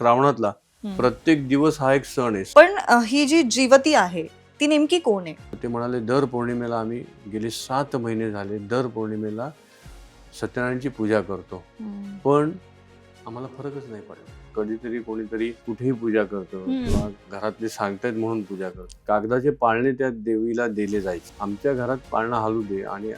श्रावणातला हं. प्रत्येक दिवस हा एक सण आहे. पण ही जी जीवती आहे ती नेमकी कोण आहे? ते म्हणाले दर पौर्णिमेला आम्ही गेले 7 महिने झाले दर पौर्णिमेला सत्यनारायणची पूजा करतो. हं. पण आम्हाला फरकच नाही पडला. कधीतरी कोणीतरी कुठेही पूजा करतं किंवा घरातले सांगतायत म्हणून पूजा करतो. कागदाचे पाळणे त्या देवीला दिले जायचे. आमच्या घरात पाळणा हलू दे आणि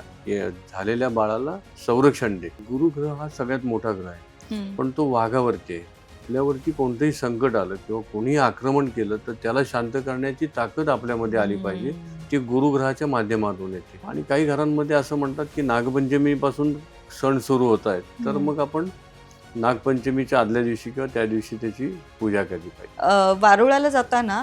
झालेल्या बाळाला संरक्षण दे. गुरुग्रह हा सगळ्यात मोठा ग्रह आहे, पण तो वाघावरती आहे. आपल्यावरती कोणतंही संकट आलं किंवा कोणीही आक्रमण केलं तर त्याला शांत करण्याची ताकद आपल्यामध्ये आली पाहिजे. ती गुरुग्रहाच्या माध्यमातून येते. आणि काही घरांमध्ये असं म्हणतात की नागपंचमीपासून सण सुरू होत आहेत, तर मग आपण नागपंचमीच्या आदल्या दिवशी किंवा त्या दिवशी त्याची पूजा केली पाहिजे. वारुळाला जाताना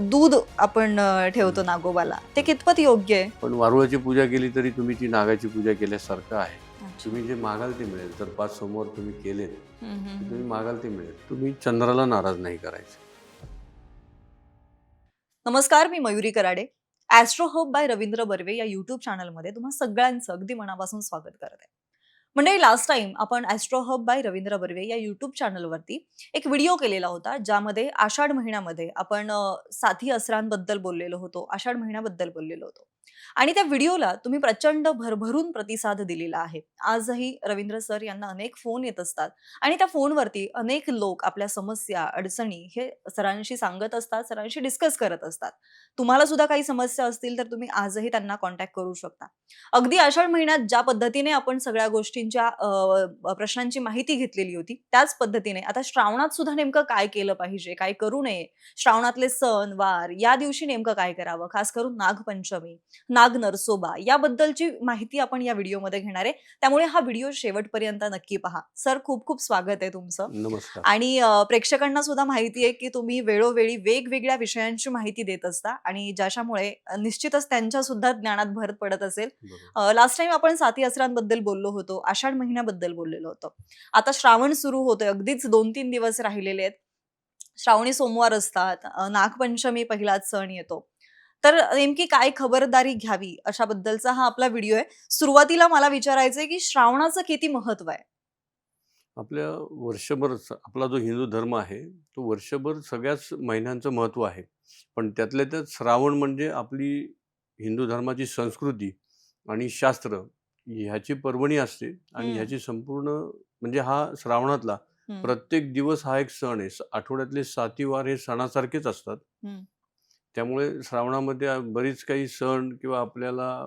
दूध आपण ठेवतो नागोबाला, ते कितपत योग्य आहे? पण वारुळाची पूजा केली तरी तुम्ही ती नागाची पूजा केल्यासारखं आहे. तुम्ही जे मागाल ते मिळेल. जर 5 सोमवार तुम्ही केले तर तुम्ही मागाल ते मिळेल. तुम्ही चंद्राला नाराज नाही करायचं. नमस्कार, मी Mayuri Karade. Astro hope by Ravindra Barve या युट्यूब चॅनलमध्ये तुम्हा सगळ्यांचं अगदी मनापासून स्वागत करते. म्हणजे लास्ट टाइम आपण Astro Hub by Ravindra Barve या युट्यूब चॅनलवरती एक व्हिडिओ केलेला होता, ज्यामध्ये आषाढ महिन्यामध्ये आपण साथी असरांबद्दल बोललेलो होतो, आषाढ महिन्याबद्दल बोललेलो होतो. आणि त्या व्हिडिओला तुम्ही प्रचंड भरभरून प्रतिसाद दिलेला आहे. आजही रवींद्र सर यांना अनेक फोन येत असतात आणि त्या फोनवरती अनेक लोक आपल्या समस्या, अडचणी हे सरांशी सांगत असतात, सरांशी डिस्कस करत असतात. तुम्हाला सुद्धा काही समस्या असतील तर तुम्ही आजही त्यांना कॉन्टॅक्ट करू शकता. अगदी आषाढ महिन्यात ज्या पद्धतीने आपण सगळ्या गोष्टींच्या प्रश्नांची माहिती घेतलेली होती, त्याच पद्धतीने आता श्रावणात सुद्धा नेमकं काय केलं पाहिजे, काय करू नये, श्रावणातले सण, वार, या दिवशी नेमकं काय करावं, खास करून नागपंचमी, नाग नरसोबा याबद्दलची माहिती आपण या व्हिडिओमध्ये घेणार आहे. त्यामुळे हा व्हिडिओ शेवटपर्यंत नक्की पहा. सर, खूप खूप स्वागत आहे तुमचं. नमस्कार. आणि प्रेक्षकांना सुद्धा माहिती आहे की तुम्ही वेळोवेळी वेगवेगळ्या विषयांची माहिती देत असता आणि ज्याच्यामुळे निश्चितच त्यांच्या सुद्धा ज्ञानात भर पडत असेल. बरोबर. लास्ट टाइम आपण साती असरांबद्दल बोललो होतो, आषाढ महिन्याबद्दल बोललेलो होतो. आता श्रावण सुरू होतोय, अगदीच 2-3 दिवस राहिलेले आहेत. श्रावणी सोमवार असतात, नागपंचमी पहिलाच सण येतो. तर नेमकी काय खबरदारी घ्यावी अशाबद्दलचा हा आपला व्हिडिओ आहे. सुरुवातीला मला विचारायचंय की श्रावणाचं किती महत्व आहे? आपल्या वर्षभर आपला जो हिंदू धर्म आहे, तो वर्षभर सगळ्याच महिन्यांचं महत्त्व आहे. पण त्यातल्या त्यात श्रावण म्हणजे आपली हिंदू धर्माची संस्कृती आणि शास्त्र ह्याची पर्वणी असते आणि ह्याची संपूर्ण म्हणजे हा श्रावणातला प्रत्येक दिवस हा एक सण आहे. आठवड्यातले 7 वार हे सणासारखेच असतात. त्यामुळे श्रावणामध्ये बरीच काही सण किंवा आपल्याला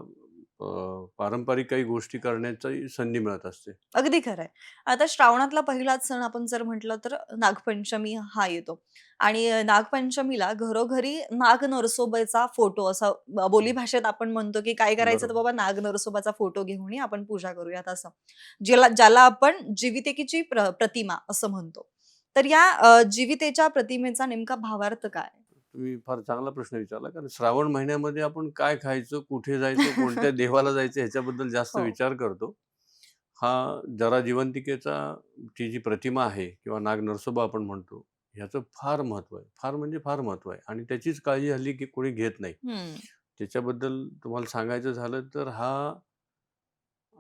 पारंपरिक काही गोष्टी करण्याची संधी मिळत असते. अगदी खरंय. आता श्रावणातला पहिलाच सण आपण जर म्हटलं तर नागपंचमी हा येतो आणि नागपंचमीला घरोघरी नाग नरसोबाचा फोटो असा बोलीभाषेत आपण म्हणतो, की काय करायचं तर बरोबर. बाबा नाग नरसोबाचा फोटो घेऊन ये, आपण पूजा करूयात असं. ज्याला आपण जीवितेकीची प्रतिमा असं म्हणतो. तर या जीवितेच्या प्रतिमेचा नेमका भावार्थ काय? तुम्ही फार चांगला प्रश्न विचारला. कारण श्रावण महिन्यामध्ये आपण काय खायचं, कुठे जायचं, कोणत्या देवाला जायचं ह्याच्याबद्दल जास्त हो. विचार करतो. हा जरा जिवंतिकेचा ची जी प्रतिमा आहे किंवा नाग नरसोबा आपण म्हणतो, ह्याचं फार महत्त्व आहे. फार म्हणजे फार महत्त्व आहे आणि त्याचीच काळजी हल्ली की कोणी घेत नाही. हं. त्याच्याबद्दल तुम्हाला सांगायचं झालं तर हा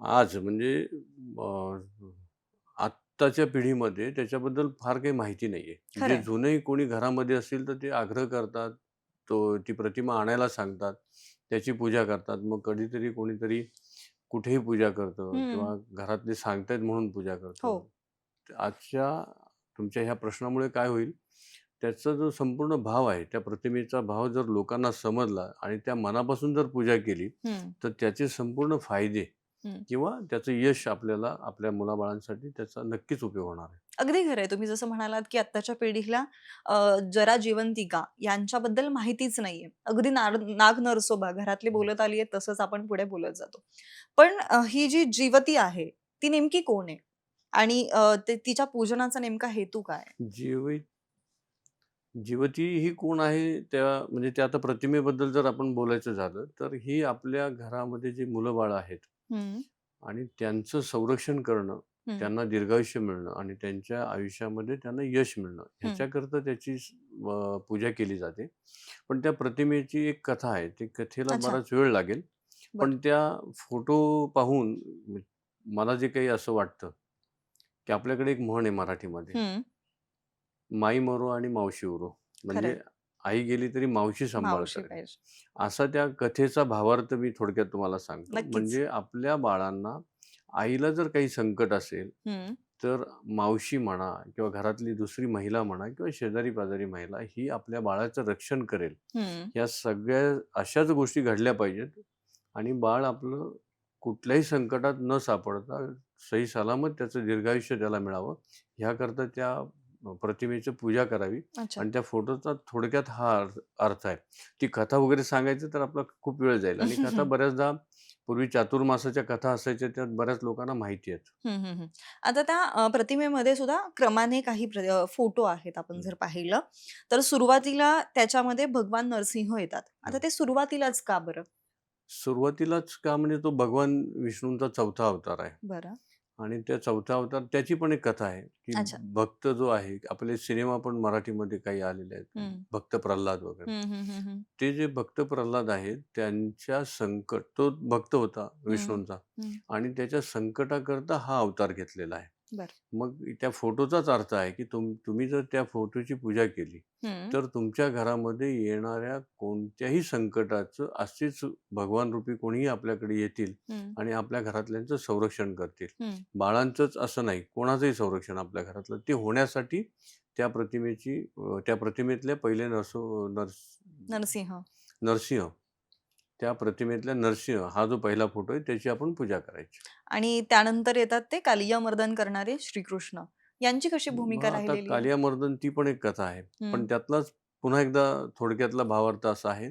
आज म्हणजे आत्ताच्या पिढीमध्ये त्याच्याबद्दल फार काही माहिती नाहीये. जे खरंय. जुनेही कोणी घरामध्ये असतील तर ते आग्रह करतात. ती प्रतिमा आणायला सांगतात. त्याची पूजा करतात. मग कधीतरी कोणीतरी कुठेही पूजा करतं हं. किंवा घरातले सांगतायत म्हणून पूजा हो. करतं. आजच्या तुमच्या ह्या प्रश्नामुळे काय होईल, त्याचा जो संपूर्ण भाव आहे, त्या प्रतिमेचा भाव जर लोकांना समजला आणि त्या मनापासून जर पूजा केली, हं. तर त्याचे संपूर्ण फायदे हं. किंवा त्याचं यश आपल्याला आपल्या मुलाबाळांसाठी त्याचा नक्कीच उपयोग होणार आहे. अगदी खरं आहे. तुम्ही जसं म्हणालात, की आत्ताच्या पिढीला जरा जिवंतिका यांच्याबद्दल माहितीच नाहीये. अगदी नाग नरसोबा घरातली बोलत आली आहेत, तसंच आपण पुढे बोलत जातो. पण ही जी जीवती आहे, ती नेमकी कोण आहे? आणि तिच्या पूजनाचा नेमका हेतू काय आहे? जीवी जीवती ही कोण आहे? म्हणजे त्या आता प्रतिमेबद्दल जर आपण बोलायचं झालं, तर ही आपल्या घरामध्ये जी मुलं-बाळं आहेत हं, आणि त्यांचं संरक्षण करणं, हं, त्यांना दीर्घायुष्य मिळणं आणि त्यांच्या आयुष्यामध्ये त्यांना यश मिळणं, हं. ह्याच्याकरता त्याची पूजा केली जाते. पण त्या प्रतिमेची एक कथा आहे. त्या कथेला अच्छा. बराच वेळ लागेल. बरं. पण त्या फोटो पाहून मला जे काही असं वाटतं, की आपल्याकडे एक म्हण आहे मराठीमध्ये, हं. माई मरो आणि मावशी उरो, म्हणजे खरंय. आई गेली तरी मावशी सांभाळ मावशी करेल. पाहिजे. असा त्या कथेचा भावार्थ मी थोडक्यात तुम्हाला सांगतो. नक्कीच. म्हणजे आपल्या बाळांना, आईला जर काही संकट असेल, हं, तर मावशी म्हणा किंवा घरातली दुसरी महिला म्हणा किंवा शेजारी-पाजारी महिला ही आपल्या बाळाचं रक्षण करेल. हं. ह्या सगळ्या अशाच गोष्टी घडल्या पाहिजेत आणि बाळ आपलं कुठल्याही संकटात न सापडता सही सलामत त्याचं दीर्घायुष्य त्याला मिळावं, ह्याकरता त्या प्रतिमेची पूजा करावी अच्छा. आणि त्या फोटोचा थोडक्यात हा अर्थ आहे. ती कथा वगैरे सांगायचं तर आपला खूप वेळ जाईल आणि कथा बऱ्याचदा पूर्वी चातुर्मासाच्या कथा असायच्या, त्यात बऱ्याच लोकांना माहिती आहेत. हं, हं, हं. आता त्या प्रतिमेमध्ये सुद्धा क्रमाने काही फोटो आहेत आपण हं, जर पाहिलं, तर सुरुवातीला त्याच्यामध्ये भगवान नरसिंह येतात. आता हं. ते सुरुवातीलाच का बरं? सुरुवातीलाच का, म्हणजे तो भगवान विष्णूंचा 4था अवतार आहे. बरं. आणि त्या 4था अवतार त्याची पण एक कथा आहे, की अच्छा. भक्त जो आहे, आपले सिनेमा पण मराठीमध्ये काही आलेले आहेत. हं. भक्त प्रल्हाद वगैरे. हं, हं, हं, हं. ते जे भक्त प्रल्हाद आहेत, त्यांच्या संकट, तो भक्त होता हं, विष्णूंचा हं. आणि त्याच्या संकटाकरता हा अवतार घेतलेला आहे. बरं. मग त्या फोटोचाच अर्थ आहे, की तुम्ही जर त्या फोटोची पूजा केली, हं, तर तुमच्या घरामध्ये येणाऱ्या कोणत्याही संकटाचं असेच भगवान रूपी कोणीही आपल्याकडे येतील हं, आणि आपल्या घरातल्यांचं संरक्षण करतील. हं. बाळांचंच असं नाही, कोणाचंही संरक्षण आपल्या घरातलं. ते होण्यासाठी त्या प्रतिमेतल्या पहिले नरसिंह. नरसिंह, त्या प्रतिमेतल्या नरसिंह हा जो पहिला फोटो आहे, त्याची आपण पूजा करायची. आणि त्यानंतर येतात ते कालियामर्दन करणारे श्रीकृष्ण. यांची कशी मग भूमिका आता राहिलेली आहे? कालियामर्दन ती पण एक कथा आहे. हं. पण त्यातलाच पुन्हा एकदा थोडक्यातला भावार्थ असा आहे,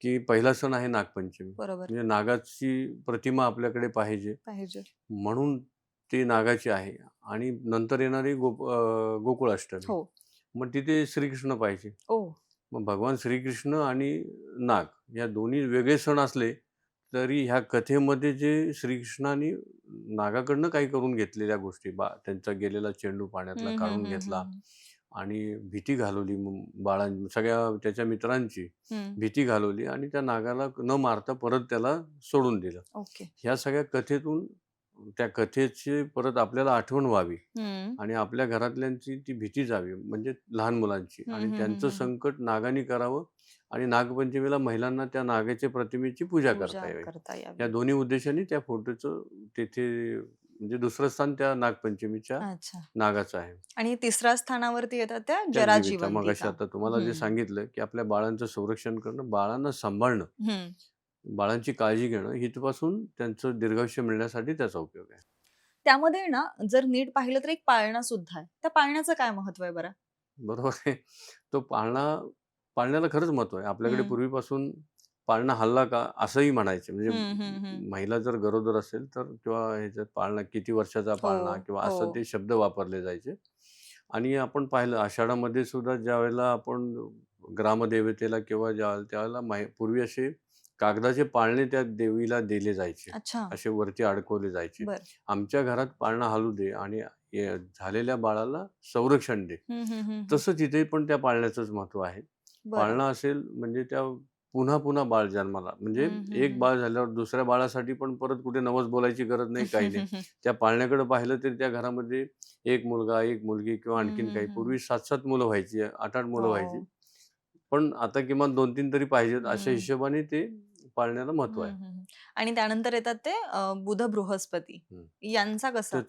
की पहिला सण आहे नागपंचमी. बरोबर. म्हणजे नागाची प्रतिमा आपल्याकडे पाहिजे, पाहिजे. म्हणून ती नागाची आहे आणि नंतर येणारी गोकुळाष्टमी. हो. मग तिथे श्रीकृष्ण पाहिजे. ओह! मग भगवान श्रीकृष्ण आणि नाग या दोन्ही वेगळे सण असले, तरी ह्या कथेमध्ये जे श्रीकृष्णाने नागाकडनं काही करून घेतलेल्या गोष्टी, त्यांचा गेलेला चेंडू पाण्यातला हं, हं, काढून हं, घेतला हं, आणि भीती घालवली सगळ्या त्याच्या मित्रांची हं. भीती घालवली आणि त्या नागाला न मारता परत त्याला सोडून दिलं. ओके. ह्या सगळ्या कथेतून त्या कथेची परत आपल्याला आठवण व्हावी हं. आणि आपल्या घरातल्यांची ती भीती जावी, म्हणजे लहान मुलांची, हं, आणि हं, हं, त्यांचं हं, हं. संकट नागाने करावं आणि नागपंचमीला महिलांना त्या नागाच्या प्रतिमेची पूजा पूजा करता यावी. करता या यावी. दोन्ही उद्देशाने त्या फोटोचं तिथे, म्हणजे दुसरं स्थान त्या नागपंचमीच्या अच्छा. नागाचं आहे. आणि तिसऱ्या स्थानावरती येतात त्या त्या देवीचा, मगाशी जराजीवंतिका. आता तुम्हाला जे हं. सांगितलं, की आपल्या बाळांचं संरक्षण करणं, बाळांना सांभाळणं, हं. बाळांची काळजी घेणं, इथपासून त्यांचं दीर्घायुष्य मिळण्यासाठी त्याचा उपयोग आहे. त्यामध्ये ना जर नीट पाहिलं तर एक पाळणा सुद्धा आहे. त्या पाळण्याचं काय महत्व आहे बरं? बरोबर आहे. तो पाळण्याला खरंच महत्त्व आहे. आपल्याकडे हं. पूर्वीपासून पाळणा हलला का असंही म्हणायचे. म्हणजे हं, हं, हं. महिला जर गरोदर असेल तर किंवा ह्याच्यात पाळणा किती वर्षाचा हो, पाळणा किंवा हो. असं ते शब्द वापरले जायचे. आणि आपण पाहिलं आषाढामध्ये सुद्धा ज्यावेळेला आपण ग्रामदेवतेला किंवा त्यावेळेला पूर्वी असे कागदाचे पाळणे त्या देवीला दिले जायचे. अच्छा. असे वरती अडकवले जायचे. बरं. आमच्या घरात पाळणा हलू दे आणि झालेल्या बाळाला संरक्षण दे. हं, हं, हं, हं. तसं तिथे पण त्या पाळण्याचंच महत्त्व आहे. बरं. पाळणा असेल म्हणजे त्या पुन्हा-पुन्हा बाळ जन्माला, म्हणजे हं, हं, एक हं. बाळ झाल्यावर दुसऱ्या बाळासाठी पण परत कुठे नवस बोलायची गरज नाही, काही नाही. त्या पाळण्याकडे पाहिलं तरी त्या घरामध्ये एक मुलगा, एक मुलगी किंवा हं, आणखीन हं, काही. हं. पूर्वी 7-7 मुलं व्हायची, 8-8 मुलं व्हायची. हो. पण आता किमान 2-3 तरी पाहिजेत. अशा हं. हिशोबाने ते पाळण्याला महत्त्व आहे. हं, हं, हं. आणि त्यानंतर येतात ते बुध बृहस्पती. हं. यांचा कसा?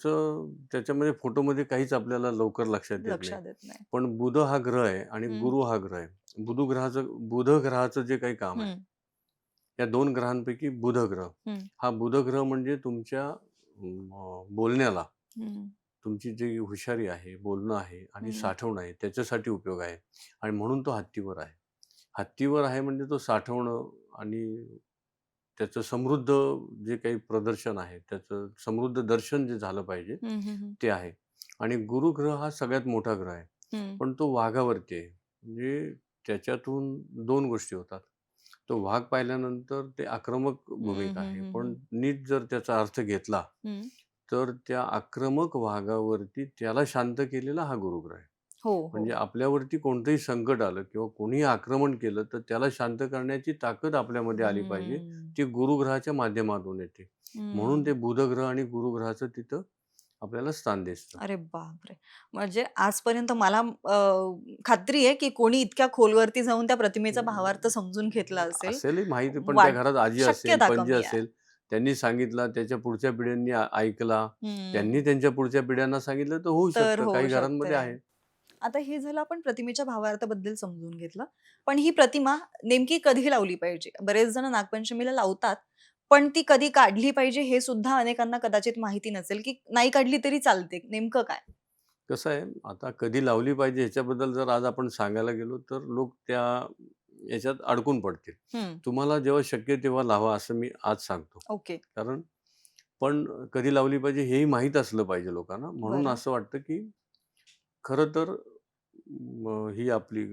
त्याच्यामध्ये फोटोमध्ये काहीच आपल्याला लवकर लक्षात येत नाही. लक्षात येत नाही. पण बुध हा ग्रह आहे आणि हं, गुरु हा ग्रह आहे. बुध ग्रहाचं जे काही काम आहे, हं, या 2 ग्रहांपैकी बुध ग्रह. हं, हा बुध ग्रह म्हणजे तुमच्या बोलण्याला, हं, तुमची जी हुशारी आहे, बोलणं आहे आणि हं. साठवणं आहे, त्याच्यासाठी उपयोग आहे आणि म्हणून तो हत्तीवर आहे. हत्तीवर आहे म्हणजे तो साठवणं आणि त्याचं समृद्ध जे काही प्रदर्शन आहे, त्याचं समृद्ध दर्शन जे झालं पाहिजे, हं, हं, हं. ते आहे. आणि गुरु ग्रह हा सगळ्यात मोठा ग्रह आहे. हं. पण तो वाघावरती आहे. म्हणजे त्याच्यातून 2 गोष्टी होतात. तो वाघ पाहिल्यानंतर ते आक्रमक हं, भूमिका हं, आहे. हं, पण हं. नीट जर त्याचा अर्थ घेतला, हं. तर त्या आक्रमक वाघावरती त्याला शांत केलेला हा गुरुग्रह आहे. हो, म्हणजे हो. आपल्यावरती कोणतंही संकट आलं किंवा कोणीही आक्रमण केलं, तर त्याला शांत करण्याची ताकद आपल्यामध्ये आली पाहिजे. हं. ती गुरुग्रहाच्या माध्यमातून येते. म्हणून ते हं. बुधग्रह आणि गुरुग्रहाचं तिथं आपल्याला स्थान दिसतं. अरे बापरे! म्हणजे आजपर्यंत मला खात्री आहे, की कोणी इतक्या खोलवरती जाऊन त्या प्रतिमेचा भावार्थ समजून घेतला असेल. असेलही माहिती, पण त्या वाट घरात आजी असेल, शक्यता पणजी कमी आहे. असेल, त्यांनी सांगितलं, त्याच्या पुढच्या पिढ्यांनी ऐकला, हं. त्यांनी त्यांच्या पुढच्या पिढ्यांना सांगितलं, तर होऊ तर शकतं. होऊ काही घरांमध्ये शकतंय. आहे. आता हे झालं आपण प्रतिमेच्या भावार्थाबद्दल समजून घेतलं. पण ही प्रतिमा नेमकी कधी लावली पाहिजे? बरेच जण नागपंचमीला लावतात, पण ती कधी काढली पाहिजे हे सुद्धा अनेकांना कदाचित माहिती नसेल, की नाही काढली तरी चालते. नेमकं काय? कसं आहे, आता कधी लावली पाहिजे ह्याच्याबद्दल जर आज आपण सांगायला गेलो, तर लोक त्या याच्यात अडकून पडतील. हं. तुम्हाला जेव्हा शक्य आहे तेव्हा लावा, असं मी आज सांगतो. ओके. कारण पण कधी लावली पाहिजे हेही माहीत असलं पाहिजे लोकांना. म्हणून बरं. असं वाटतं, की खरं तर ही आपली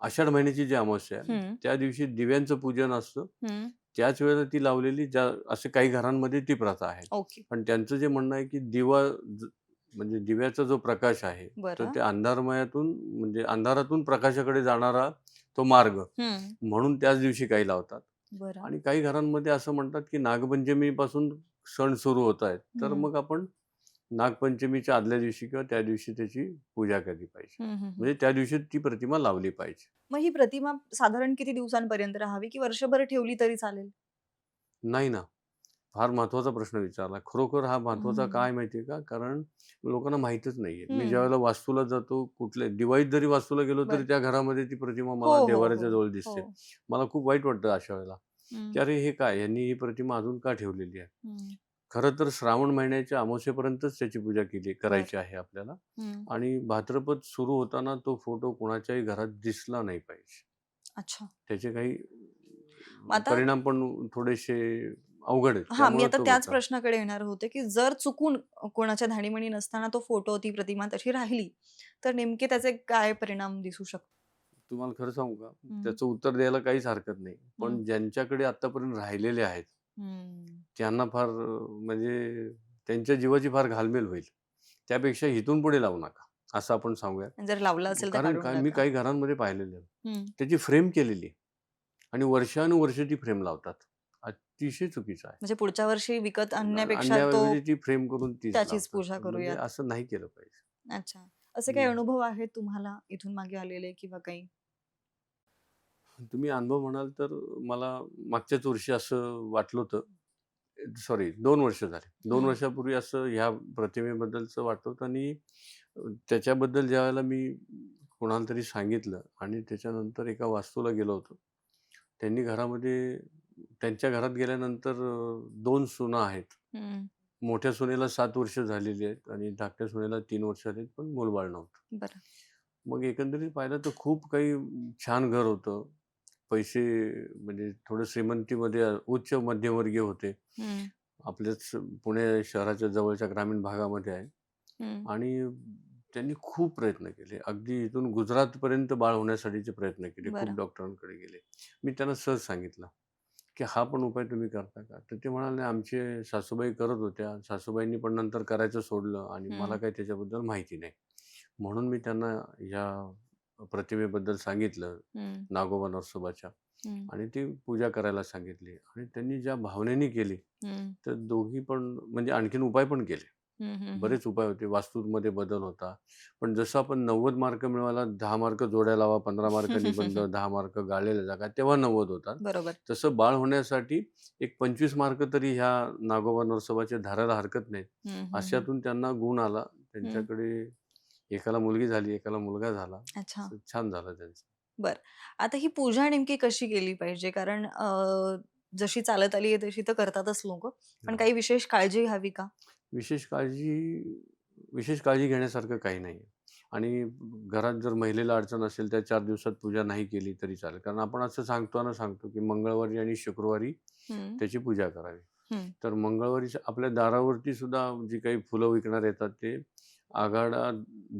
आषाढ महिन्याची जी अमावास्या आहे, हं, त्या दिवशी दिव्यांचं पूजन असतं. हं. त्याच वेळेला ती लावलेली असे काही घरांमध्ये ती प्रथा आहे. ओके. पण त्यांचं जे म्हणणं आहे, की दिवा म्हणजे दिव्याचा जो प्रकाश आहे, तर बरं. ते अंधारमयातून म्हणजे अंधारातून प्रकाशाकडे जाणारा तो मार्ग, हं. म्हणून त्याच दिवशी काही लावतात. बरं. आणि काही घरांमध्ये असं म्हणतात, की नागपंचमीपासून सण सुरू होत आहेत, तर हं. मग आपण नागपंचमीच्या आदल्या दिवशी किंवा त्या दिवशी त्याची पूजा केली पाहिजे. हं, हं, हं. म्हणजे त्या दिवशी ती प्रतिमा लावली पाहिजे. मग ही प्रतिमा साधारण किती दिवसांपर्यंत राहावी, की वर्षभर ठेवली तरी चालेल? नाही ना. फार महत्त्वाचा प्रश्न विचारला. खरोखर हा महत्त्वाचा हं. काय माहिती आहे का? कारण लोकांना माहीतच नाहीये. मी हं. ज्यावेळेला वास्तूला जातो, दिवाळीत जरी वास्तूला गेलो, तरी बरं. त्या घरामध्ये ती प्रतिमा हो, मला हो, हो. देव्हाऱ्याच्या जवळ हो. दिसते. मला खूप वाईट वाटतं अशा वेळेला, हं, की अरे हे काय? यांनी ही प्रतिमा अजून का ठेवलेली आहे? हं. खरं तर श्रावण महिन्याच्या अमावास्येपर्यंतच त्याची पूजा बरं. करायची आहे आपल्याला. हं. आणि भाद्रपद सुरू होताना तो फोटो कोणाच्याही घरात दिसला नाही पाहिजे. अच्छा. त्याचे काही मग आता परिणाम पण थोडेसे अवघड आहेत. हां, मी त्यामुळे आता तो त्याच बचा. प्रश्नाकडे येणार होते, की जर चुकून कोणाच्या धाडीमणी नसताना तो फोटो, ती प्रतिमा तशी राहिली, तर नेमके त्याचे काय परिणाम दिसू शकतात? तुम्हाला खरं सांगू का? हं, त्याचं उत्तर द्यायला काहीच हरकत नाही. हं, पण ज्यांच्याकडे आत्तापर्यंत राहिलेले आहेत, हं. त्यांना फार म्हणजे त्यांच्या जीवाची फार घालमेल होईल. त्यापेक्षा इथून पुढे लावू नका, असं आपण सांगूया. जर लावलं असेल तर कारण काढून काय, मी टाका. काही घरांमध्ये पाहिलेलं आहे. हं. त्याची फ्रेम केलेली आहे आणि वर्षानुवर्षे ती फ्रेम लावतात. अतिशय चुकीचं आहे. म्हणजे पुढच्या वर्षी विकत आणण्यापेक्षा तो आणण्याऐवजी ती फ्रेम करून तीच त्याचीच लावतात. पूजा म्हणजे करूयात. असं नाही केलं पाहिजे. अच्छा. असे काही हं. अनुभव आहेत तुम्हाला इथून मागे आलेले किंवा काही? तुम्ही अनुभव म्हणाल तर मला मागच्याच वर्षी असं वाटलं होतं. सॉरी 2 वर्ष झाले. 2 हं, वर्षापूर्वी असं ह्या प्रतिमेबद्दलचं वाटलं होतं आणि त्याच्याबद्दल ज्यावेळेला मी कोणाला तरी सांगितलं आणि त्याच्यानंतर एका वास्तूला गेलो होतो. त्यांनी घरामध्ये त्यांच्या घरात गेल्यानंतर 2 सुना आहेत. हं. मोठ्या सुनेला 7 वर्ष झालेली आहेत आणि धाकट्या सुनेला 3 वर्ष झाली पण मूलबाळ नव्हतं. बरं. मग एकंदरीत पाहिलं तर खूप काही छान घर होतं. पैसे म्हणजे थोडं श्रीमंतीमध्ये उच्च मध्यमवर्गीय होते. हं, आपल्याच पुणे शहराच्या जवळच्या ग्रामीण भागामध्ये आहे. हं, आणि त्यांनी खूप प्रयत्न केले. अगदी इथून गुजरातपर्यंत बाळ होण्यासाठीचे प्रयत्न केले. खूप बरं. डॉक्टरांकडे गेले. मी त्यांना सहज सांगितलं, की "हा पण उपाय तुम्ही करता का?" तर ते म्हणाले, "आमचे सासूबाई करत होत्या. सासूबाईंनी पण नंतर करायचं सोडलं आणि मला हं, काही त्याच्याबद्दल माहिती नाही." म्हणून मी त्यांना ह्या प्रतिमेबद्दल सांगितलं, हं, नागोबा नरसोबाच्या. हं, आणि ती पूजा करायला सांगितली आणि त्यांनी ज्या भावनेने केली, हं, तर दोघी पण म्हणजे आणखीन उपाय पण केले. हं, हं, हं. बरेच उपाय होते. वास्तूमध्ये बदल होता. पण जसं आपण 90 मार्क मिळवायला 10 मार्क जोड्या लावा, 15 मार्क निबंध, 10 मार्क गाळलेल्या जागा, तेव्हा 90 होतात. बरोबर. तसं बाळ होण्यासाठी एक 25 मार्क तरी ह्या नागोबा नरसोबाचे धरायला हरकत नाहीत. हं, हं, हं, अशातून त्यांना गुण आला. हं. त्यांच्याकडे एकाला मुलगी झाली, एकाला मुलगा झाला. अच्छा. असं छान झालं त्यांचं. बरं. आता ही पूजा नेमकी कशी केली पाहिजे? कारण जशी चालत आली आहे तशी तर करतातच लोकं. पण हां. काही विशेष काळजी घ्यावी का? विशेष काळजी विशेष काळजी घेण्यासारखं काही नाही आहे. आणि घरात जर महिलेला अडचण असेल, त्या 4 दिवसात पूजा नाही केली तरी चालेल. कारण आपण असं सांगतो, की मंगळवारी आणि शुक्रवारी हं, त्याची पूजा करावी. हं, तर मंगळवारी आपल्या दारावरती सुद्धा जी काही फुलं विकणारे येतात, ते आघाडा,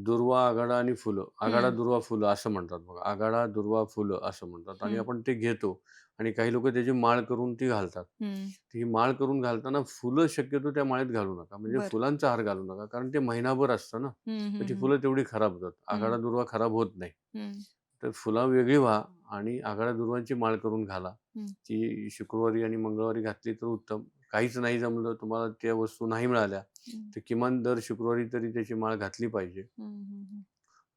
दुर्वा, आघाडा आणि फुलं. आघाडा, हं, दुर्वा, फुलं असं म्हणतात बघा. आघाडा, दुर्वा, फुलं असं म्हणतात आणि हं, आपण ते घेतो आणि काही लोकं त्याची माळ करून ती घालतात. हं. ही माळ करून घालताना फुलं शक्यतो त्या माळेत घालू नका. म्हणजे बरं. फुलांचा हार घालू नका. कारण ते महिनाभर असतं ना. हं, तर हं, ती हं, फुलं तेवढी खराब होतात. हं, आघाडा दुर्वा खराब होत नाही. हं, तर फुलं वेगळी व्हा आणि आघाड्या दुर्वांची माळ करून घाला. हं. ती शुक्रवारी आणि मंगळवारी घातली तर उत्तम. काहीच नाही जमलं, तुम्हाला त्या वस्तू नाही मिळाल्या, हम्म. तर किमान दर शुक्रवारी तरी त्याची माळ घातली पाहिजे. हम्म, हम्म,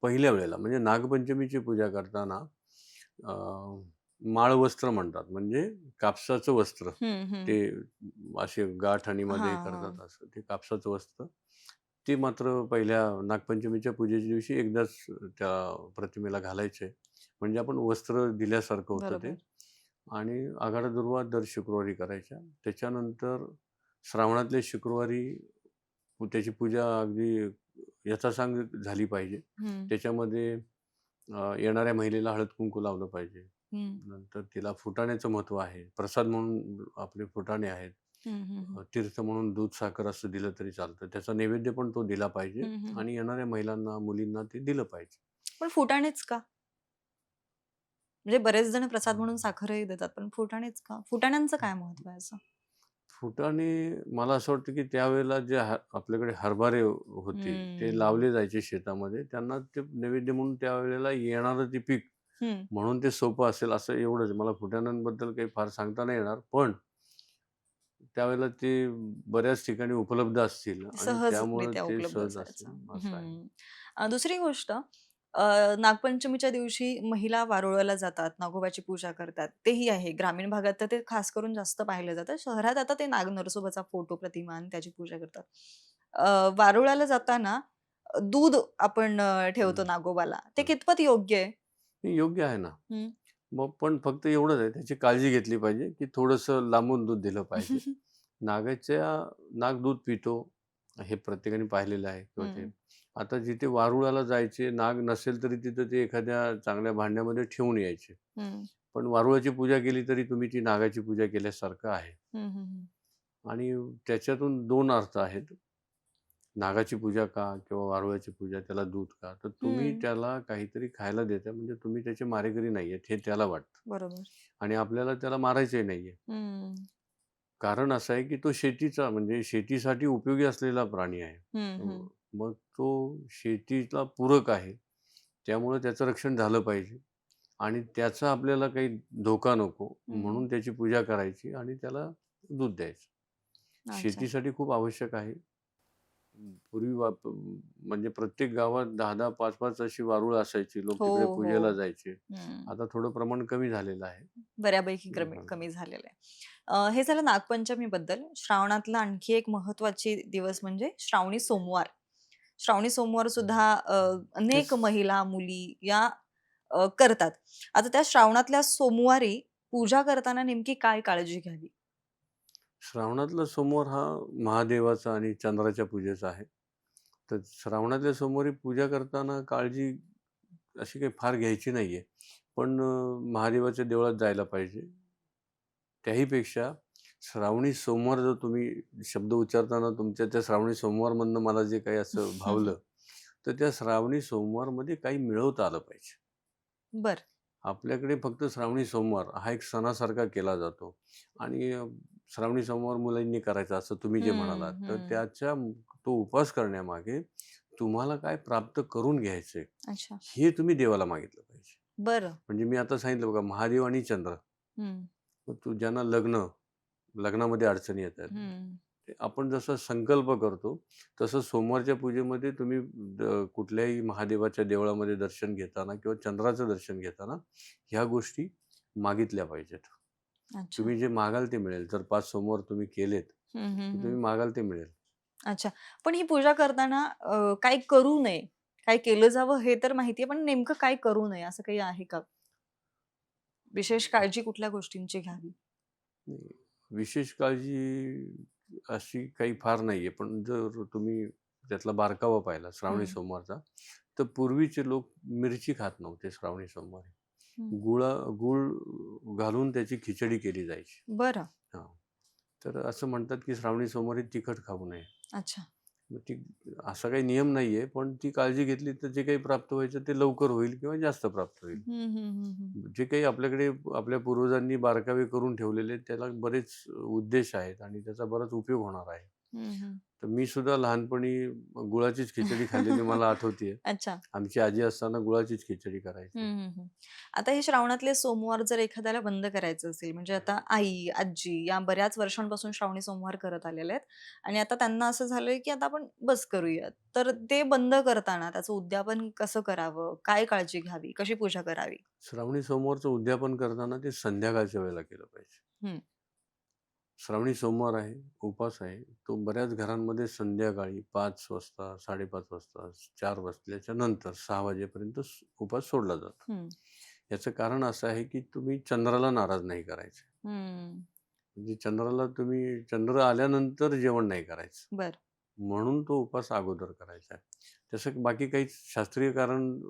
पहिल्या वेळेला म्हणजे नागपंचमीची पूजा करताना माळ वस्त्र म्हणतात, म्हणजे कापसाचं वस्त्र. हम्म. ते असे हा गाठणीमध्ये हा करतात, असं ते कापसाचं वस्त्र. ते मात्र पहिल्या नागपंचमीच्या पूजेच्या दिवशी एकदाच त्या प्रतिमेला घालायचे, म्हणजे आपण वस्त्र दिल्यासारखं होतं ते. बरोबर. आणि आघाडा दुर्वा दर शुक्रवारी करायच्या. त्याच्यानंतर श्रावणातल्या शुक्रवारी त्याची पूजा अगदी यथासांग झाली पाहिजे. हम्म, त्याच्यामध्ये येणाऱ्या महिलेला हळद-कुंकू लावलं पाहिजे. हम्म, नंतर तिला फुटाण्याचं महत्त्व आहे. प्रसाद म्हणून आपले फुटाणे आहेत. हम्म. तीर्थ म्हणून दूध, साखर असं दिलं तरी चालतं. त्याचा नैवेद्य पण तो दिला पाहिजे हम्म. आणि येणाऱ्या महिलांना, मुलींना ते दिलं पाहिजे. पण फुटाणेच का? म्हणजे बरेच जण प्रसाद म्हणून साखरही देतात, पण फुटाणेच का? फुटाण्यांचं काय महत्व आहे असं? फुटाणे मला असं वाटतं, की त्यावेळेला जे आपल्याकडे हरभरे होते, ते हम्म. लावले जायचे शेतामध्ये. त्यांना ते नैवेद्य म्हणून त्यावेळेला येणारं ते पीक हम्म. म्हणून ते सोपं असेल असं एवढंच. मला फुटाण्यांबद्दल काही फार सांगता नाही येणार. पण त्यावेळेला ते बऱ्याच ठिकाणी उपलब्ध असतील आणि त्यामुळे सहजरित्या ते उपलब्ध सहज असायचं. असतील असं आहे. दुसरी गोष्ट, नागपंचमीच्या दिवशी महिला वारुळाला जातात, नागोबाची पूजा करतात. तेही आहे. ग्रामीण भागात तर ते खास करून जास्त पाहिलं जातं. शहरात आता ते नाग नरसोबाचा फोटो, प्रतिमा आणि त्याची पूजा करतात. वारुळाला जाताना दूध आपण ठेवतो हं, नागोबाला. ते हं. कितपत योग्य आहे? हे योग्य आहे ना. हं. मग पण फक्त एवढंच आहे, त्याची काळजी घेतली पाहिजे, की थोडंसं लांबून दूध दिलं पाहिजे. नागाच्या नाग दूध पितो, हे प्रत्येकाने पाहिलेलं आहे किंवा ते. हं. आता जिथे वारुळाला जायचे, नाग नसेल तरी तिथं ते एखाद्या चांगल्या भांड्यामध्ये ठेवून यायचे. हं. पण वारुळाची पूजा केली तरी तुम्ही ती नागाची पूजा केल्यासारखं आहे. हं, हं, हं. आणि त्याच्यातून 2 अर्थ आहेत. नागाची पूजा का किंवा वारुळाची पूजा, त्याला दूध का? तर तुम्ही हं. त्याला काहीतरी खायला देताय म्हणजे तुम्ही त्याचे मारेकरी नाहीयेत हे त्याला वाटतं. बरोबर. आणि आपल्याला त्याला मारायचंही नाहीये. हं. कारण असं आहे, की तो शेतीचा म्हणजे शेतीसाठी उपयोगी असलेला प्राणी आहे. हं, अ, हं. मग तो शेतीला पूरक आहे. त्यामुळे त्याचं रक्षण झालं पाहिजे आणि त्याचा आपल्याला काही धोका नको हं. म्हणून त्याची पूजा करायची आणि त्याला दूध द्यायचं. अच्छा. शेतीसाठी खूप आवश्यक आहे. पूर्वी म्हणजे प्रत्येक गावात 10-10, 5-5 अशी वारुळ असायची. लोक हो, तिकडे हो. पूजेला जायचे. हं. आता थोडं प्रमाण कमी झालेलं आहे. बऱ्यापैकी हां. कमी झालेलं आहे. हे झालं नागपंचमीबद्दल. श्रावणातला आणखी एक महत्त्वाची दिवस म्हणजे श्रावणी सोमवार. श्रावणी सोमवार सुद्धा तेच अनेक महिला, मुली या करतात. आता त्या श्रावणातल्या सोमवारी पूजा करताना नेमकी काय काळजी घ्यावी? श्रावणातला सोमवार हा महादेवाचा आणि चंद्राच्या पूजेचा आहे. तर श्रावणातल्या सोमवारी पूजा करताना काळजी अशी काही फार घ्यायची नाहीये. पण महादेवाच्या देवळात जायला पाहिजे. त्याहीपेक्षा श्रावणी सोमवार जर तुम्ही शब्द उच्चारताना तुमच्या त्या श्रावणी सोमवारमधनं मला जे काही असं भावलं, तर त्या श्रावणी सोमवारमध्ये काही मिळवता आलं पाहिजे. बरं. आपल्याकडे फक्त श्रावणी सोमवार हा एक सणासारखा केला जातो आणि श्रावणी सोमवार मुलांनी करायचा असं तुम्ही जे म्हणालात, हं, तर हं. तो उपवास करण्यामागे तुम्हाला काय प्राप्त करून घ्यायचंय, अच्छा. हे तुम्ही देवाला मागितलं पाहिजे. बरं. म्हणजे मी आता सांगितलं बघा, महादेव आणि चंद्र. हं, मग ज्यांना लग्नामध्ये अडचणी येतात. हं. ते आपण जसा संकल्प करतो, तसं सोमवारच्या पूजेमध्ये तुम्ही कुठल्याही महादेवाच्या देवळामध्ये दर्शन घेताना किंवा चंद्राचं दर्शन घेताना ह्या गोष्टी मागितल्या पाहिजेत. अच्छा. तुम्ही जे मागाल ते मिळेल. जर 5 सोमवार तुम्ही केलेत, हं, हं, तर हं. तुम्ही मागाल ते मिळेल. अच्छा. पण ही पूजा करताना काय करू नये? काय केलं जावं हे तर माहिती आहे, पण नेमकं काय करू नये असं काही आहे का? विशेष काळजी कुठल्या गोष्टींची घ्यावी? नाही, विशेष काळजी अशी काही फार नाहीये. पण जर तुम्ही त्यातला बारकावा पाहिला श्रावणी हं, सोमवारचा, तर पूर्वीचे लोक मिरची खात नव्हते श्रावणी सोमवारी. हं. गूळ घालून त्याची खिचडी केली जायची. बरं. हां. तर असं म्हणतात, की श्रावणी सोमवारी तिखट खाऊ नये. अच्छा. मग असा काही नियम नाहीये, पण ती काळजी घेतली तर जे काही प्राप्त व्हायचं ते लवकर होईल किंवा जास्त प्राप्त होईल. हं, हं, हं, हं. जे काही आपल्याकडे आपल्या पूर्वजांनी बारकावे करून ठेवलेले आहेत, त्याला बरेच उद्देश आहेत आणि त्याचा बराच उपयोग होणार आहे. हं, हं. तर मी सुद्धा लहानपणी गुळाचीच खिचडी खाल्लेली मला आठवतीये. अच्छा. आमची आजी असताना गुळाचीच खिचडी करायची. हं, हं, हं. आता हे श्रावणातले सोमवार जर एखाद्याला बंद करायचे असेल, म्हणजे आता आई, आजी या बऱ्याच वर्षांपासून श्रावणी सोमवार करत आलेले आहेत आणि आता त्यांना असं झालंय, की आता आपण बस करूयात. तर ते बंद करताना त्याचं उद्यापन कसं करावं? काय काळजी घ्यावी? कशी पूजा करावी? श्रावणी सोमवारचं उद्यापन करताना ते संध्याकाळच्या वेळेला केलं पाहिजे. हं, श्रावणी सोमवार आहे, उपवास आहे. तो बऱ्याच घरांमध्ये संध्याकाळी 5 वाजता, 5:30 वाजता, 4 वाजल्याच्या नंतर 6 वाजेपर्यंत उपवास सोडला जातो. हं, याचं कारण असं आहे, की तुम्ही चंद्राला नाराज नाही करायचे. हं. म्हणजे चंद्र आल्यानंतर जेवण नाही करायचं. बरं. म्हणून तो उपवास अगोदर करायचा आहे. तसं बाकी काही शास्त्रीय कारण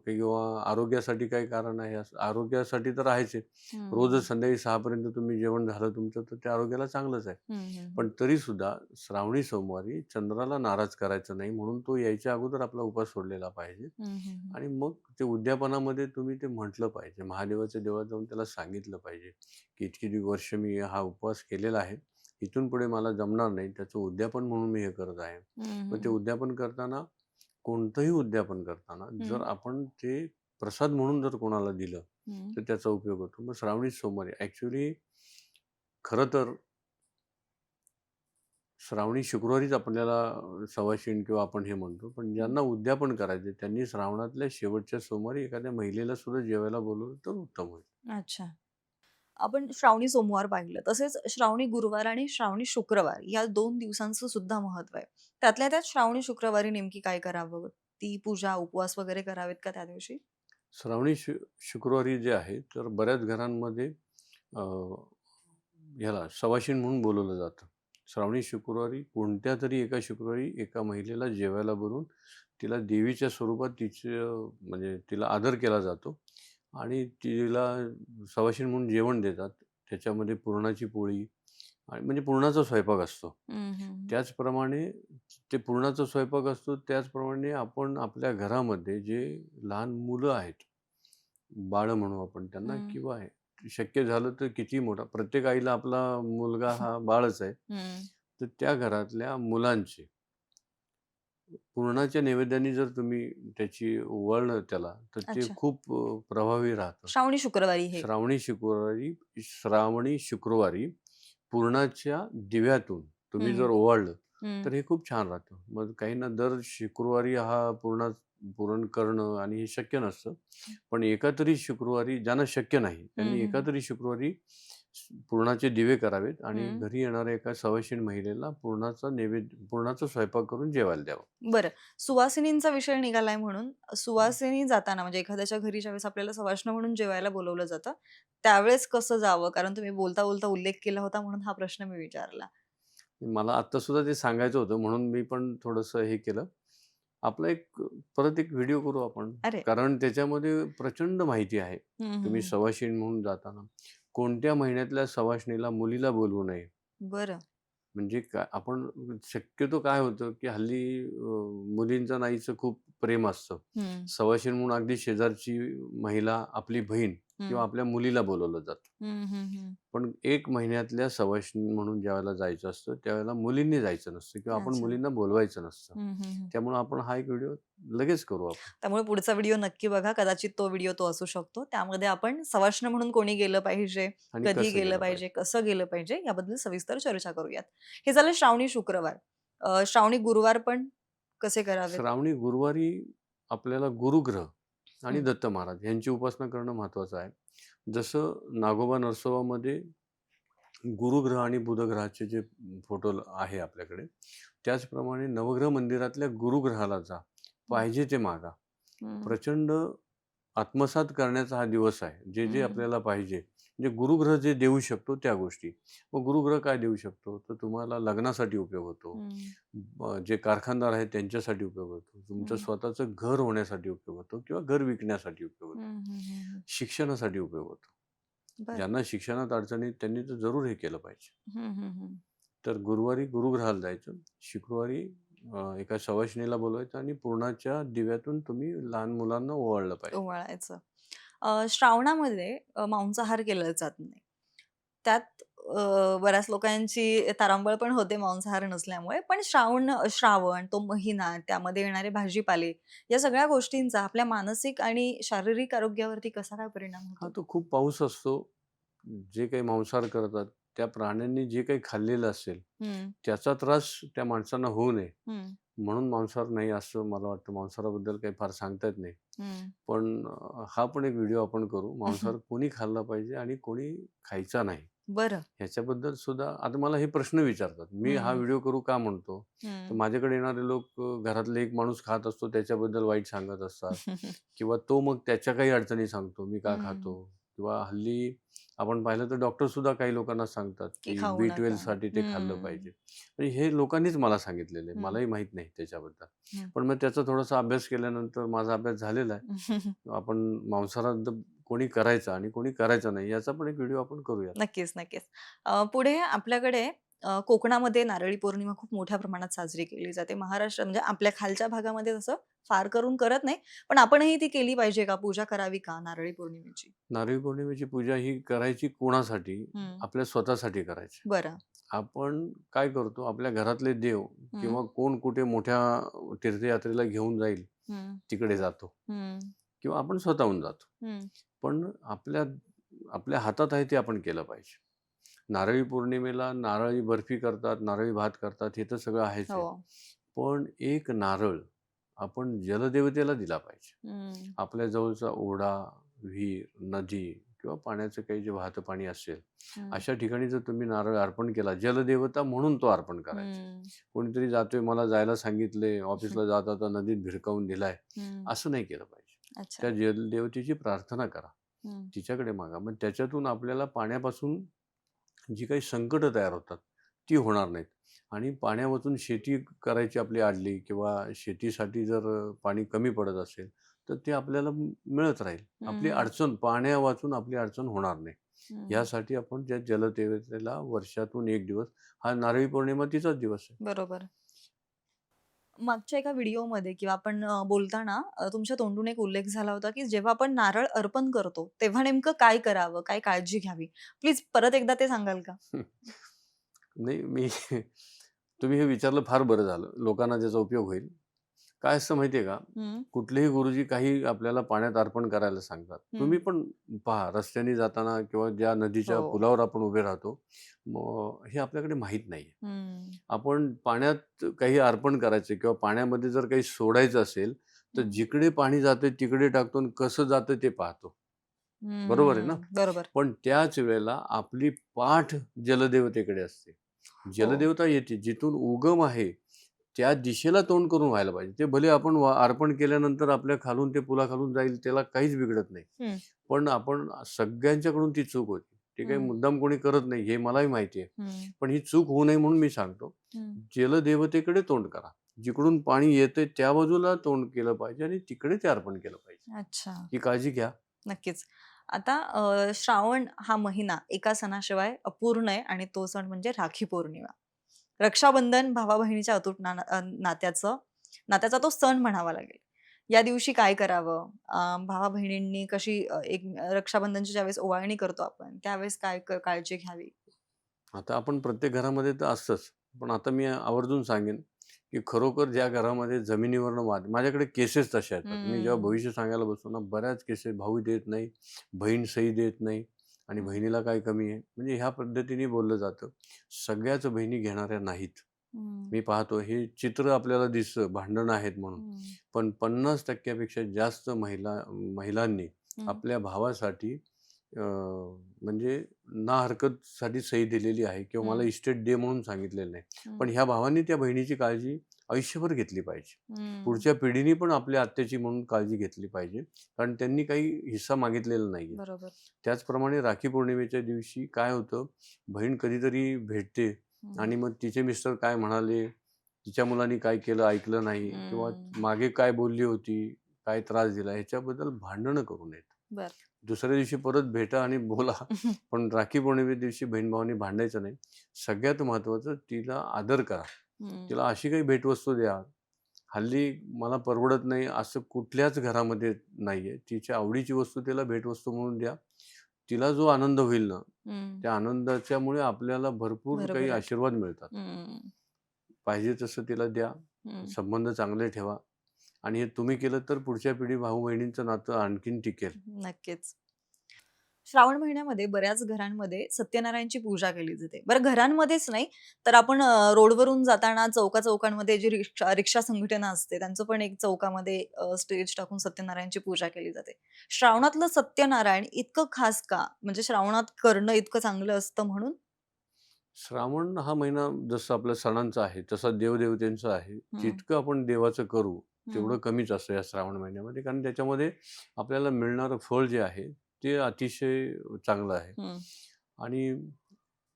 किंवा आरोग्यासाठी काही कारण आहे असं आरोग्यासाठी तर आहेच आहे. हं, रोजच संध्याकाळी 6 पर्यंत तुम्ही जेवण झालं तुमचं तर ते आरोग्याला चांगलंच आहे. हं, हं, हं. पण तरीसुद्धा श्रावणी सोमवारी चंद्राला नाराज करायचं नाही म्हणून तो यायच्या अगोदर आपला उपवास सोडलेला पाहिजे. हं, हं, हं. आणि मग ते उद्यापनामध्ये तुम्ही ते म्हटलं पाहिजे. महादेवाच्या देवळात जाऊन त्याला सांगितलं पाहिजे, की इतकी वर्ष मी हा उपवास केलेला आहे. इथून पुढे मला जमणार नाही. त्याचं उद्यापन म्हणून मी हे करत आहे. हं, पण हं, ते हं. उद्यापन करताना कोणतंही उद्यापन करताना जर हं, आपण ते प्रसाद म्हणून जर कोणाला दिलं, हं. तर त्याचा उपयोग होतो. मग श्रावणी सोमवारी ॲक्चुअली खरं तर श्रावणी शुक्रवारीच आपल्याला सवाशीण किंवा आपण हे म्हणतो. पण ज्यांना उद्यापन करायचे त्यांनी श्रावणातल्या शेवटच्या सोमवारी एखाद्या महिलेला सुद्धा जेवायला बोलवलं तर उत्तम होईल. अच्छा. आपण श्रावणी सोमवार पाहिलं. तसेच श्रावणी गुरुवार आणि श्रावणी शुक्रवार या 2 दिवसांचं सुद्धा महत्त्व आहे. त्यातल्या त्यात श्रावणी शुक्रवारी नेमकी काय करावं? ती पूजा, उपवास वगैरे करावेत का त्या दिवशी? श्रावणी शुक्रवारी जे आहे तर बऱ्याच घरांमध्ये अ, ह्याला सवाशीण म्हणून बोलवलं जातं. श्रावणी शुक्रवारी कोणत्यातरी एका शुक्रवारी एका महिलेला जेवायला बोलवून तिला देवीच्या स्वरूपात तिचं म्हणजे तिला आदर केला जातो आणि तिला सवाशीण म्हणून जेवण देतात. त्याच्यामध्ये पुरणाची पोळी आणि म्हणजे पुरणाचा स्वयंपाक असतो. हं, हं. त्याचप्रमाणे ते पुरणाचा स्वयंपाक असतो त्याचप्रमाणे आपण आपल्या घरामध्ये जे लहान मुलं आहेत, बाळं म्हणू आपण त्यांना हं, किंवा शक्य झालं तर किती मोठा प्रत्येक आईला आपला मुलगा हा बाळच आहे. हं. तर त्या घरातल्या मुलांचे पुरणाच्या नैवेद्याने जर तुम्ही त्याची ओवाळलं त्याला, तर ते अच्छा. खूप प्रभावी राहतं. श्रावणी शुक्रवारी हे. श्रावणी शुक्रवारी पुरणाच्या दिव्यातून तुम्ही हं, जर ओवाळलं, हं, तर हे खूप छान राहतं. मग काहींना दर शुक्रवारी हा पुरण करणं आणि हे शक्य नसतं. पण एका तरी शुक्रवारी ज्यांना शक्य नाही, हं, त्यांनी एका हं, तरी शुक्रवारी पुरणाचे दिवे करावेत आणि हं. घरी येणाऱ्या एका सवाशीण महिलेला पुरणाचा स्वयंपाक करून जेवायला द्यावं. बरं. सुवासिनींचा विषय निघालाय म्हणून सुवासिनी जाताना म्हणजे एखाद्याच्या घरी ज्यावेळेस आपल्याला सवाष्ण म्हणून जेवायला बोलावलं जातं, त्यावेळेस कसं जावं? कारण तुम्ही बोलता-बोलता उल्लेख केला होता म्हणून हा प्रश्न मी विचारला. मला आत्ता सुद्धा ते सांगायचं होतं म्हणून मी पण थोडंसं हे केलं. आपला परत एक व्हिडिओ करू आपण. अरे! कारण त्याच्यामध्ये प्रचंड माहिती आहे. हं, हं, तुम्ही हं. सवाशीण म्हणून जाताना कोणत्या महिन्यातल्या सवाष्णीला मुलीला बोलवू नये. बरं. म्हणजे काय आपण शक्यतो काय होतं, की हल्ली मुलींचं नाहीचं खूप प्रेम असतं. हं, सवाशीण म्हणून अगदी शेजारची महिला, आपली बहीण किंवा हं. आपल्या मुलीला बोलावलं जातं. हं, हं, हं. पण 1 महिन्यातल्या सवाष्णी म्हणून ज्यावेळेला जायचं असतं, त्यावेळेला मुलींनी जायचं नसतं किंवा आपण अच्छा. मुलींना बोलवायचं नसतं. हं, हं, हं. त्यामुळं आपण हा एक व्हिडिओ लगेच करू आपण त्यामुळे पुढचा व्हिडिओ नक्की बघा. कदाचित तो व्हिडिओ तो असू शकतो. त्यामध्ये आपण सवाष्ण म्हणून कोणी गेलं पाहिजे, आणि कधी कसं गेलं गेलं पाहिजे, पाहिजे. कसं गेलं पाहिजे याबद्दल सविस्तर चर्चा करूयात. हे झालं श्रावणी शुक्रवार. श्रावणी गुरुवार पण कसे करावेत? श्रावणी गुरुवारी आपल्याला गुरुग्रह आणि हं, दत्त महाराज यांची उपासना करणं महत्त्वाचं आहे. जसं नागोबा नरसोबामध्ये गुरुग्रह आणि बुधग्रहाचे जे फोटो आहे आपल्याकडे, त्याचप्रमाणे नवग्रह मंदिरातल्या गुरुग्रहाला जा. हं, पाहिजे ते मागा. हं, प्रचंड आत्मसात करण्याचा हा दिवस आहे. जे हं, आपल्याला पाहिजे, म्हणजे गुरुग्रह जे देऊ शकतो त्या गोष्टी. मग गुरुग्रह काय देऊ शकतो? तर तुम्हाला लग्नासाठी उपयोग होतो. हं, जे कारखानदार आहेत त्यांच्यासाठी उपयोग होतो. तुमचं हं, स्वतःचं घर होण्यासाठी उपयोग होतो किंवा घर विकण्यासाठी उपयोग होतो. हं, हं, हं, हं. शिक्षणासाठी उपयोग होतो. बरं. ज्यांना शिक्षणात अडचणी आहेत त्यांनी तर जरूर हे केलं पाहिजे. हं, हं, हं. तर गुरुवारी गुरुग्रहाला जायचं. शुक्रवारी एका सवाष्णीला बोलवायचं आणि पुरणाच्या दिव्यातून तुम्ही लहान मुलांना ओवाळलं पाहिजे. ओवाळायचं. श्रावणामध्ये मांसाहार केला जात नाही. त्यात बऱ्याच लोकांची तारांबळ पण होते मांसाहार नसल्यामुळे. पण श्रावण तो महिना, त्यामध्ये येणारे भाजीपाले, या सगळ्या गोष्टींचा आपल्या मानसिक आणि शारीरिक आरोग्यावरती कसा काय परिणाम हा होतो? तो खूप पाऊस असतो. जे काही मांसाहार करतात, त्या प्राण्यांनी जे काही खाल्लेलं असेल, हं, त्याचा त्रास त्या माणसांना होऊ नये हं, म्हणून मांसाहार नाही असं मला वाटतं. मांसाहाराबद्दल काही फार सांगता येत नाही. हं. पण हा पण एक व्हिडिओ आपण करू. मांसाहार कोणी खाल्ला पाहिजे आणि कोणी खायचा नाही. बरं. ह्याच्याबद्दल सुद्धा आता मला हे प्रश्न विचारतात. मी हा हं, व्हिडिओ करू का म्हणतो? तर हं. माझ्याकडे येणारे लोक घरातले एक माणूस खात असतो त्याच्याबद्दल वाईट सांगत असतात किंवा तो मग त्याच्या काही अडचणी सांगतो, मी का हं. खातो? किंवा हल्ली आपण पाहिलं तर डॉक्टर सुद्धा काही लोकांना सांगतात, की की खाऊ नका. B12साठी ते खाल्लं हं, पाहिजे. म्हणजे हे लोकांनीच मला सांगितलेलं आहे. हं, मलाही माहीत नाही त्याच्याबद्दल. हं. पण मग त्याचा थोडासा अभ्यास केल्यानंतर माझा अभ्यास झालेला आहे. आपण मांसाहार कोणी करायचा आणि कोणी करायचा नाही याचा पण एक व्हिडिओ आपण करूयात. नक्कीच, नक्कीच. पुढे आपल्याकडे कोकणामध्ये नारळी पौर्णिमा खूप मोठ्या प्रमाणात साजरी केली जाते. महाराष्ट्र म्हणजे आपल्या खालच्या भागामध्ये तसं फार करून करत नाही. पण आपणही ती केली पाहिजे का? पूजा करावी का नारळी पौर्णिमेची? नारळी पौर्णिमेची पूजा ही करायची कोणासाठी? हं. आपल्या स्वतःसाठी करायची. बरं. आपण काय करतो, आपल्या घरातले देव हं, किंवा कोण कुठे मोठ्या तीर्थयात्रेला घेऊन जाईल, हं, तिकडे जातो हं, किंवा आपण स्वतःहून जातो. हं. पण आपल्या आपल्या हातात आहे ते आपण केलं पाहिजे. नारळी पौर्णिमेला नारळी बर्फी करतात, नारळी भात करतात, हे तर सगळं आहेच हो. आहे. पण एक नारळ आपण जलदेवतेला दिला पाहिजे. हं, आपल्या जवळचा ओढा, विहीर, नदी किंवा पाण्याचं काही जे वाहतं पाणी असेल, हं, अशा ठिकाणी जर तुम्ही नारळ अर्पण केला, जलदेवता म्हणून तो अर्पण करायचा. हं. कोणीतरी जातोय, मला जायला सांगितलंय, ऑफिसला जाता नदीत भिरकावून दिलाय, हं. असं नाही केलं पाहिजे. अच्छा. त्या जलदेवतेची प्रार्थना करा. हं, तिच्याकडे मागा. मग त्याच्यातून आपल्याला पाण्यापासून जी काही संकटं तयार होतात, ती होणार नाहीत. आणि पाण्यावाचून शेती करायची आपली अडली किंवा शेतीसाठी जर पाणी कमी पडत असेल, तर ते आपल्याला मिळत राहील. आपली हं, अडचण पाण्यावाचून आपली अडचण होणार नाही. हं. यासाठी आपण त्या जलदेवतेला वर्षातून 1 दिवस हा नारळी पौर्णिमा तिचाच दिवस आहे. बरोबर. मागच्या एका व्हिडिओमध्ये किंवा आपण बोलताना तुमच्या तोंडून एक उल्लेख झाला होता, की जेव्हा आपण नारळ अर्पण करतो, तेव्हा नेमकं काय करावं? काय काळजी घ्यावी? प्लीज परत एकदा ते सांगाल का? नाही मी तुम्ही हे विचारलं फार बरं झालं. लोकांना त्याचा उपयोग होईल. काय असतं माहिती आहे का? हं. कुठलेही गुरुजी काही आपल्याला पाण्यात अर्पण करायला सांगतात. हं. तुम्ही पण पहा रस्त्याने जाताना किंवा ज्या नदीच्या हो. पुलावर आपण उभे राहतो, मग हे आपल्याकडे माहीत नाहीये. हं. आपण पाण्यात काही अर्पण करायचं किंवा पाण्यामध्ये जर काही सोडायचं असेल, तर हं. जिकडे पाणी जातंय तिकडे टाकतो आणि कसं जातं ते पाहतो. बरोबर आहे ना? हं. बरोबर. पण त्याच वेळेला आपली पाठ जलदेवतेकडे असते. हो. जलदेवता येते जिथून उगम आहे, त्या दिशेला तोंड करून व्हायला पाहिजे. ते भले आपण अर्पण केल्यानंतर आपल्या खालून ते पुलाखालून जाईल त्याला काहीच बिघडत नाही. हं. पण आपण सगळ्यांच्याकडून ती चूक होती. ते काही हं. मुद्दाम कोणी करत नाही हे मलाही माहिती आहे. हं. पण ही चूक होऊ नये म्हणून मी सांगतो, हं. जलदेवतेकडे तोंड करा. जिकडून पाणी येतंय त्या बाजूला तोंड केलं पाहिजे आणि तिकडे ते अर्पण केलं पाहिजे. अच्छा. ही काळजी घ्या. नक्कीच. आता श्रावण हा महिना एका सणाशिवाय अपूर्ण आहे आणि तो सण म्हणजे राखी पौर्णिमा. रक्षाबंधन भावा-बहिणीच्या अतूट नात्याचा तो सण म्हणावा लागेल. या दिवशी काय करावं? भावा-बहिणींनी कशी रक्षाबंधनची ज्यावेळेस ओवाळणी करतो आपण, त्यावेळेस काय काळजी घ्यावी? आता आपण प्रत्येक घरामध्ये तर असतंच. पण आता मी आवर्जून सांगेन, की खरोखर ज्या घरामध्ये जमिनीवरनं वाद माझ्याकडे केसेस तशा येतात. मी जेव्हा हं, भविष्य सांगायला बसतो ना, बऱ्याच केसेस भाऊ देत नाही, बहीण सही देत नाही आणि हं, बहिणीला काय कमी आहे. म्हणजे ह्या पद्धतीने बोललं जातं. सगळ्याच बहिणी घेणाऱ्या नाहीत. हं, मी पाहतो हे चित्र आपल्याला दिसतं भांडणं आहेत म्हणून. हं, पण 50% पेक्षा जास्त महिलांनी हं, आपल्या भावासाठी म्हणजे ना हरकतसाठी सही दिलेली आहे किंवा मला हं, इस्टेट दे म्हणून सांगितलेलं नाही. हं, पण ह्या भावांनी त्या बहिणीची काळजी आयुष्यभर घेतली पाहिजे. हं. पुढच्या पिढीने पण आपल्या आत्याची म्हणून काळजी घेतली पाहिजे. कारण त्यांनी काही हिस्सा मागितलेला नाहीये. बरोबर. त्याचप्रमाणे राखी पौर्णिमेच्या दिवशी काय होतं, बहीण कधीतरी भेटते हं, आणि मग तिचे मिस्टर काय म्हणाले, तिच्या मुलांनी काय केलं ऐकलं नाही किंवा हं. मागे काय बोलली होती, काय त्रास दिला ह्याच्याबद्दल भांडणं करू नयेत. बरं. दुसऱ्या दिवशी परत भेटा आणि बोला. पण राखी पौर्णिमे दिवशी बहीण-भावांनी भांडायचं नाही. सगळ्यात महत्त्वाचं तिला आदर करा. हं, तिला अशी काही भेटवस्तू द्या. हल्ली मला परवडत नाही असं कुठल्याच घरामध्ये नाहीये. तिच्या आवडीची वस्तू तिला भेटवस्तू म्हणून द्या. तिला जो आनंद होईल ना, हम्म. त्या आनंदाच्यामुळे आपल्याला भरपूर काही भरभराट. आशीर्वाद मिळतात. हम्म. पाहिजे तसं तिला द्या, हम्म. संबंध चांगले ठेवा आणि हे तुम्ही केलं तर पुढच्या पिढी भाऊ बहिणींचं नातं आणखीन टिकेल. नक्कीच. श्रावण महिन्यामध्ये बऱ्याच घरांमध्ये सत्यनारायणची पूजा केली जाते. बरं घरांमध्येच नाही, तर आपण रोडवरून जाताना चौका-चौकांमध्ये जी रिक्षा रिक्षा संघटना असते, त्यांचं पण एक चौकामध्ये स्टेज टाकून सत्यनारायणची पूजा केली जाते. श्रावणातलं सत्यनारायण इतकं खास का? म्हणजे श्रावणात करणं इतकं चांगलं असतं म्हणून? श्रावण हा महिना जसं आपल्या सणांचा आहे, तसा देवदेवतेंचा आहे. हं, जितकं आपण देवाचं करू, हं, तेवढं कमीच असतं या श्रावण महिन्यामध्ये. कारण त्याच्यामध्ये आपल्याला मिळणारं फळ जे आहे, ते अतिशय चांगलं आहे. हं. आणि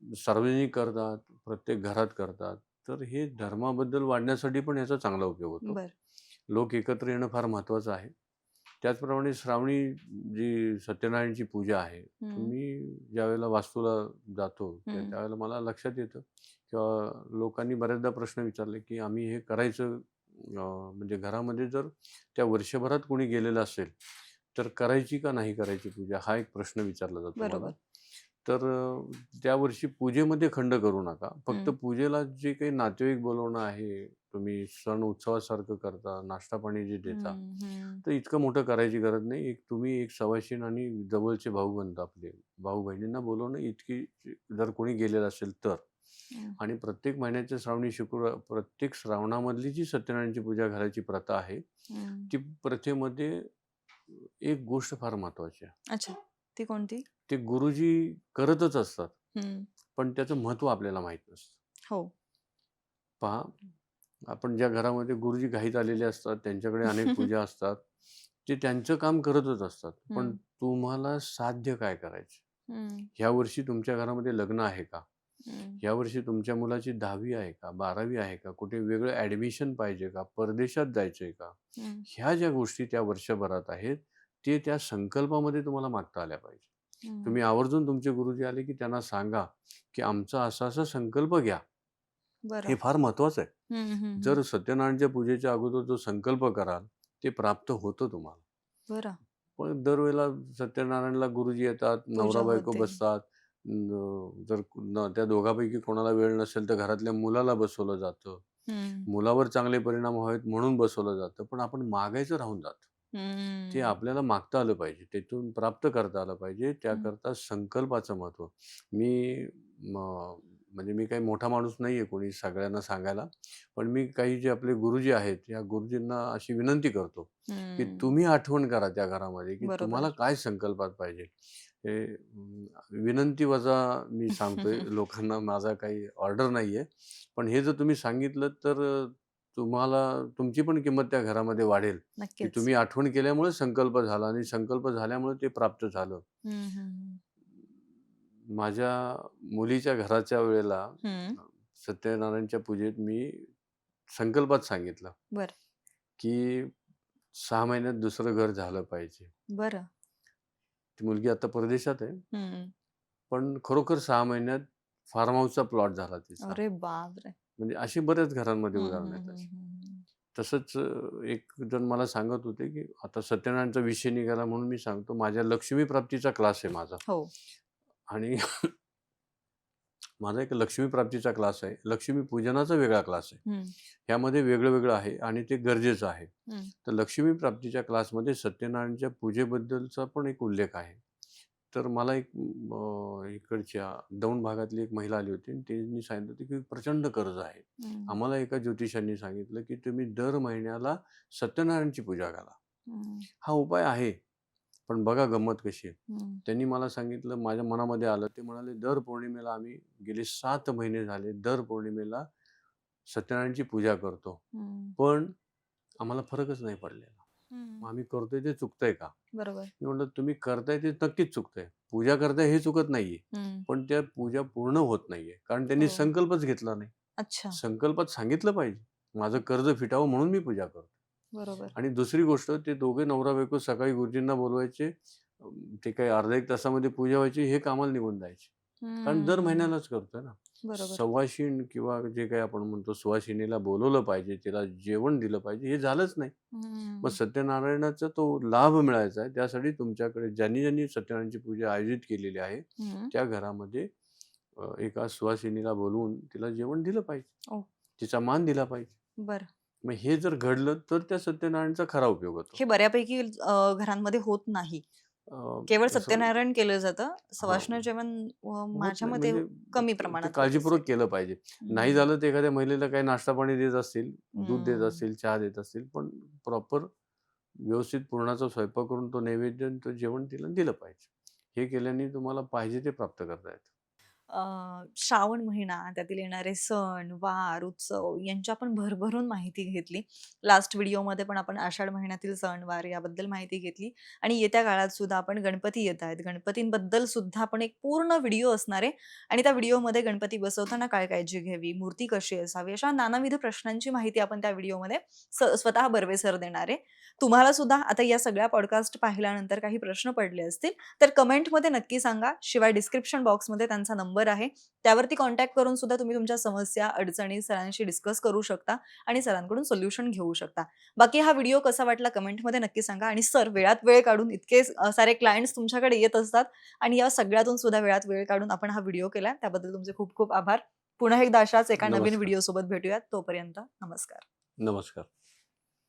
सार्वजनिक करतात, प्रत्येक घरात करतात. तर हे धर्माबद्दल वाढण्यासाठी पण याचा चांगला उपयोग होतो. बरं. लोक एकत्र येणं फार महत्त्वाचं आहे. त्याचप्रमाणे श्रावणी जी सत्यनारायणची पूजा आहे, हं, तुम्ही ज्यावेळेला वास्तूला जातो, हं, त्यावेळेला मला लक्षात येतं किंवा लोकांनी बऱ्याचदा प्रश्न विचारले, की आम्ही हे करायचं म्हणजे घरामध्ये जर त्या वर्षभरात कोणी गेलेलं असेल, तर करायची का नाही करायची पूजा? हा एक प्रश्न विचारला जातो मला. बरोबर. तर त्या वर्षी पूजेमध्ये खंड करू नका. फक्त हं, पूजेला जे काही नातेवाईक बोलवणं आहे, तुम्ही सण उत्सवासारखं करता, नाश्ता पाणी जे देता, हं, हं, तर इतकं मोठं करायची गरज नाही. एक तुम्ही एक सवाशीण आणि जवळचे भाऊ-बंध आपले, भाऊ-बहिणींना बोलवणं इतकी जर कोणी गेलेलं असेल तर. हं, आणि प्रत्येक महिन्याच्या श्रावणी शुक्रवार प्रत्येक श्रावणामधली जी सत्यनारायणची पूजा घालायची प्रथा आहे, हं. ती प्रथेमध्ये एक गोष्ट फार महत्त्वाची आहे. अच्छा. ती कोणती? ते गुरुजी करतच असतात, हं. पण त्याचं महत्त्व आपल्याला माहीत नसतं. हो. पहा, आपण ज्या घरामध्ये गुरुजी घाईत आलेले असतात, त्यांच्याकडे अनेक पूजा असतात. ते त्यांचं काम करतच असतात. पण हं, तुम्हाला साध्य काय करायचं? हं, ह्या वर्षी तुमच्या घरामध्ये लग्न आहे का? हं, यावर्षी तुमच्या मुलाची 10वी आहे का? 12वी आहे का? कुठे वेगळं ॲडमिशन पाहिजे का? परदेशात जायचंय का? हं, ह्या ज्या गोष्टी त्या वर्षभरात आहेत, ते त्या संकल्पामध्ये तुम्हाला मागता आल्या पाहिजे. हं. तुम्ही आवर्जून तुमचे गुरुजी आले, की त्यांना सांगा, की आमचा असा-असा संकल्प घ्या. हे बरं. फार महत्त्वाचं आहे. हं, हं, हं. जर सत्यनारायणच्या पूजेच्या अगोदर जो संकल्प कराल, ते प्राप्त होतं तुम्हाला. बरं. पण दरवेळेला सत्यनारायणला गुरुजी येतात, पूजा नवरा-बायको होते. बसतात. जर त्या दोघांपैकी कोणाला वेळ नसेल, तर घरातल्या मुलाला बसवलं जातं. हं, मुलावर चांगले परिणाम व्हावेत म्हणून बसवलं जातं. पण आपण मागायचं राहून जातं. ते हं, आपल्याला मागता आलं पाहिजे. त्यातून प्राप्त करता आलं पाहिजे. हं, त्याकरता संकल्पाचं महत्त्व. मी म्हणजे मी काही मोठा माणूस नाहीये कोणी सगळ्यांना सांगायला. पण मी काही जे आपले गुरुजी आहेत, या गुरुजींना अशी विनंती करतो, की हं. तुम्ही आठवण करा त्या घरामध्ये, की तुम्हाला बरोबर. काय संकल्पात पाहिजे. हे विनंती वजा मी सांगतोय लोकांना, माझा काही ऑर्डर नाहीये. पण हे जर तुम्ही सांगितलं तर तुम्हाला तुमची पण किंमत त्या घरामध्ये वाढेल, की नक्कीच. तुम्ही आठवण केल्यामुळे संकल्प झाला आणि संकल्प झाल्यामुळे ते प्राप्त झालं. हं, हं, हं. माझ्या मुलीच्या घराच्या वेळेला हं. अ, सत्यनारायणच्या पूजेत मी संकल्पात सांगितलं, बरं, की 6 महिन्यात दुसरं घर झालं पाहिजे. बरं. ती मुलगी आता परदेशात आहे. हं. पण खरोखर 6 महिन्यात फार्म हाऊसचा प्लॉट झाला तिचा. अरे बापरे! म्हणजे अशी बऱ्याच घरांमध्ये हं, उदाहरणं हं, आहेत हं, अशी. हं, हं. तसंच एक जण मला सांगत होते, की आता सत्यनारायणचा विषय निघाला म्हणून मी सांगतो, माझ्या लक्ष्मी प्राप्तीचा क्लास आहे माझा. हो. आणि माझा एक लक्ष्मी प्राप्तीचा क्लास आहे. लक्ष्मी पूजनाचा वेगळा क्लास आहे. हं, ह्यामध्ये वेगळं-वेगळं आहे आणि ते गरजेचं आहे. हं. तर लक्ष्मी प्राप्तीच्या क्लासमध्ये सत्यनारायणच्या पूजेबद्दलचा पण एक उल्लेख आहे. तर मला एक इकडच्या दौंड भागातली एक महिला आली होती आणि त्यांनी सांगितलं होतं, की प्रचंड कर्ज आहे. हं, आम्हाला एका ज्योतिषांनी सांगितलं, की तुम्ही दर महिन्याला सत्यनारायणची पूजा घाला. हं, हा उपाय आहे. पण बघा गंमत कशी आहे. हं, त्यांनी मला सांगितलं, माझ्या मनामध्ये आलं. ते म्हणाले, "दर पौर्णिमेला आम्ही गेले 7 महिने झाले, दर पौर्णिमेला सत्यनारायणची पूजा करतो. हं, पण आम्हाला फरकच नाही पडलेला. हं. मग आम्ही करतोय ते चुकतंय का?" बरोबर. मी म्हटलं, "तुम्ही करताय ते नक्कीच चुकतंय. पूजा करताय हे चुकत नाहीये. हं. पण त्या पूजा पूर्ण होत नाहीये. कारण त्यांनी हो. संकल्पच घेतला नाही. अच्छा. संकल्पात सांगितलं पाहिजे, माझं कर्ज फिटावं म्हणून मी पूजा करतो." बरोबर. आणि दुसरी गोष्ट, ते दोघे नवरा-बायको सकाळी गुरुजींना बोलवायचे. ते काही अर्ध्या 1 तासामध्ये पूजा व्हायची, हे कामाला निघून जायचे. कारण दर हं. महिन्यालाच करतोय ना. बरोबर. सवाशीण किंवा जे काही आपण म्हणतो सुवासिनीला बोलवलं पाहिजे, तिला जेवण दिलं पाहिजे, हे झालंच नाही. मग सत्यनारायणाचा तो लाभ मिळायचा आहे, त्यासाठी तुमच्याकडे ज्यांनी ज्यांनी सत्यनारायणाची पूजा आयोजित केलेली आहे त्या घरामध्ये एका सुवासिनीला बोलवून तिला जेवण दिलं पाहिजे, ओ. तिचा मान दिला पाहिजे. बरं. मग हे जर घडलं तर त्या सत्यनारायणाचा खरा उपयोग होतो. हे बऱ्यापैकी घरांमध्ये होत नाही. अं, केवळ असं सत्यनारायण केलं जातं. सवाष्ण हा जेवण होत माझ्या नाही, मते म्हणजे कमी ते प्रमाणात होत काळजीपूर्वक असेल. केलं पाहिजे. नाही हं. झालं तर एखाद्या महिलेला काही नाश्ता पाणी देत असतील, दूध देत हं. असतील, चहा देत असतील, पण प्रॉपर व्यवस्थित पुरणाचा स्वयंपाक करून तो नैवेद्य आणि तो जेवण तिला दिलं पाहिजे. हे केल्याने तुम्हाला पाहिजे ते प्राप्त करता येतं. श्रावण महिना, त्यातील येणारे सण, वार, उत्सव यांची आपण भरभरून माहिती घेतली. लास्ट व्हिडिओमध्ये पण आपण आषाढ महिन्यातील सण, वार याबद्दल माहिती घेतली आणि येत्या काळात सुद्धा आपण गणपती येत आहेत. गणपतींबद्दल सुद्धा आपण एक पूर्ण व्हिडिओ असणार आहे आणि त्या व्हिडिओमध्ये गणपती बसवताना काय काळजी घ्यावी, मूर्ती कशी असावी, अशा नानाविध प्रश्नांची माहिती आपण त्या व्हिडिओमध्ये स्वतः बर्वे सर देणार आहे. तुम्हाला सुद्धा आता या सगळ्या पॉडकास्ट पाहिल्यानंतर काही प्रश्न पडले असतील तर कमेंटमध्ये नक्की सांगा. शिवाय डिस्क्रिप्शन बॉक्समध्ये त्यांचा नंबर आहे. त्यावरती कॉन्टॅक्ट करून सुद्धा तुम्ही तुमच्या समस्या, अडचणी सरांशी डिस्कस करू शकता आणि सरांकडून सोल्युशन घेऊ शकता. बाकी हा व्हिडिओ कसा वाटला कमेंटमध्ये नक्की सांगा आणि सर वेळात वेळ काढून इतके सारे क्लायंट्स तुमच्याकडे येत असतात आणि या सगळ्यातून सुद्धा वेळात वेळ काढून आपण हा व्हिडिओ केलाय. त्याबद्दल तुमचे खूप खूप आभार. पुन्हा एकदा अशाच एका नवीन नमस्कार. व्हिडिओ सोबत भेटूयात. तोपर्यंत नमस्कार. नमस्कार.